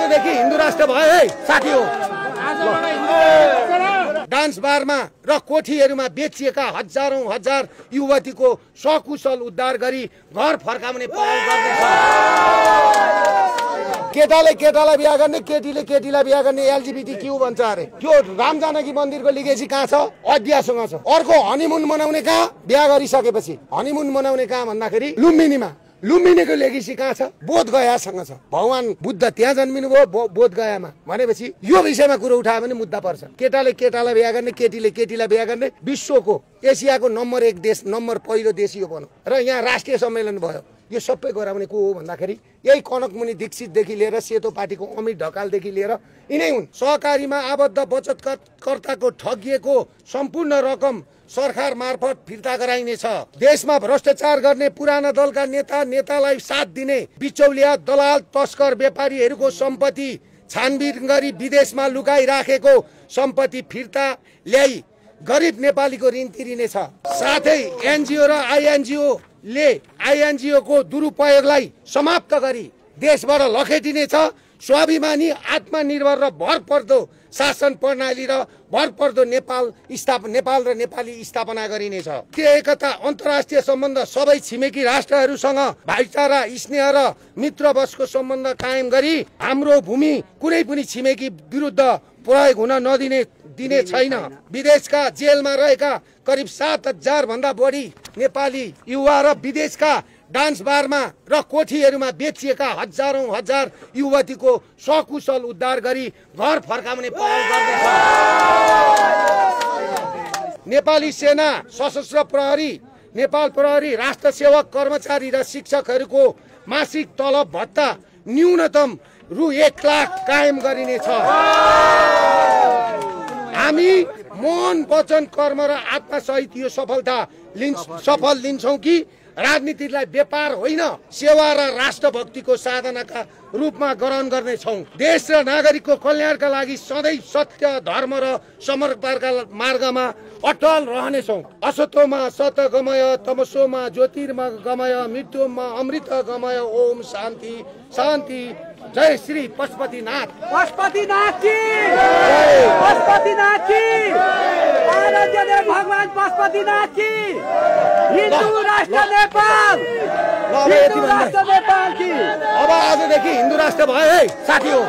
आजदेखि हिन्दू राष्ट्र भयो है साथी हो। डान्स बारमा र कोठीहरूमा बेचिएका हजारौं हजार युवतीको सकुशल उद्धार गरी घर फर्काउने पहल गर्दैछ। केटाले केटालाई बिहा गर्ने, केटीले केटीलाई बिहा गर्ने एलजीबीटीक्यू भन्छ अरे। त्यो रामजानकी मन्दिरको लिगेसी कहाँ छ? अध्ययसँग छ। अर्को हनीमुन मनाउने कहाँ? बिहा गरिसकेपछि। हनीमुन मनाउने कहाँ भन्दाखेरि लुम्बिनीमा। लुम्बिनीको लेगेसी कहाँ छ? बोधगयासँग छ। भगवान बुद्ध त्यहाँ जन्मिनु भयो बोधगयामा। भनेपछि यो विषयमा कुरो उठायो भने मुद्दा पर्छ। केटाले केटालाई बिहा गर्ने, केटीले केटीलाई बिहा गर्ने। विश्वको एसियाको नम्बर 1 देश, नम्बर पहिलो देश यो बन्यो र यहाँ राष्ट्रिय सम्मेलन भयो। यो सबै गराउने को हो भन्दाखेरि यही कनकमुनि दीक्षितदेखि लिएर सेतो पार्टीको अमित ढकालदेखि लिएर यिनै हुन्। सहकारीमा आबद्ध बचतकर्ताको ठगिएको सम्पूर्ण रकम सरकार मार्फत फिर्ता गराइनेछ। देशमा भ्रष्टाचार गर्ने पुराना दलका नेतालाई साथ दिने बिचौलिया दलाल तस्कर व्यापारीहरूको सम्पत्ति छानबिन गरी विदेशमा लुकाइराखेको सम्पत्ति फिर्ता ल्याई गरिब नेपालीको ऋण तिरिनेछ। साथै एनजिओ र आइएनजिओ को दुरुपयोगलाई समाप्त गरी देशबाट लखेटिनेछ। स्वाभिमानी आत्मनिर्भर र भरपर्दो शासन प्रणाली र भरपर्दो नेपाल र नेपाली स्थापना गरिनेछ। त्यो एकता अन्तर्राष्ट्रिय सम्बन्ध सबै छिमेकी राष्ट्रहरूसँग भाइचारा स्नेह र मित्रवशको सम्बन्ध कायम गरी हाम्रो भूमि कुनै पनि छिमेकी विरुद्ध प्रयोग हुन दिने छैन। विदेशका जेलमा रहेका करिब 7,000 भन्दा बढी नेपाली युवा र विदेशका डान्स बारमा र कोठीहरूमा बेचिएका हजारौं हजार युवतीको सकुशल उद्धार गरी घर फर्काउने पहल गर्दैछ। नेपाली सेना, सशस्त्र प्रहरी, नेपाल प्रहरी, राष्ट्र सेवक कर्मचारी र शिक्षकहरूको मासिक तलब भत्ता न्यूनतम रु 1 लाख कायम गरिनेछ। हामी मौन वचन कर्म र आत्मा सहित यो सफल लिन्छौं कि राजनीतिलाई व्यापार होइन सेवा र राष्ट्रभक्तिको साधनाका रूपमा ग्रहण गर्नेछौं। देश र नागरिकको कल्याणका लागि सधैँ सत्य, धर्म र समर्पणका मार्गमा अटल रहनेछौं। असतोमा सतगमय, तमसोमा ज्योतिर्गमय, मृत्युमा अमृत गमय। ओम शान्ति शान्ति। जय श्री पशुपतिनाथ। पशुपतिनाथ की, पशुपतिनाथ की, आराध्य भगवान पशुपतिनाथ की, हिन्दू राष्ट्र नेपाल, हिन्दू राष्ट्र नेपाल की। अब आजदेखि हिन्दू राष्ट्र भयो है साथी हो।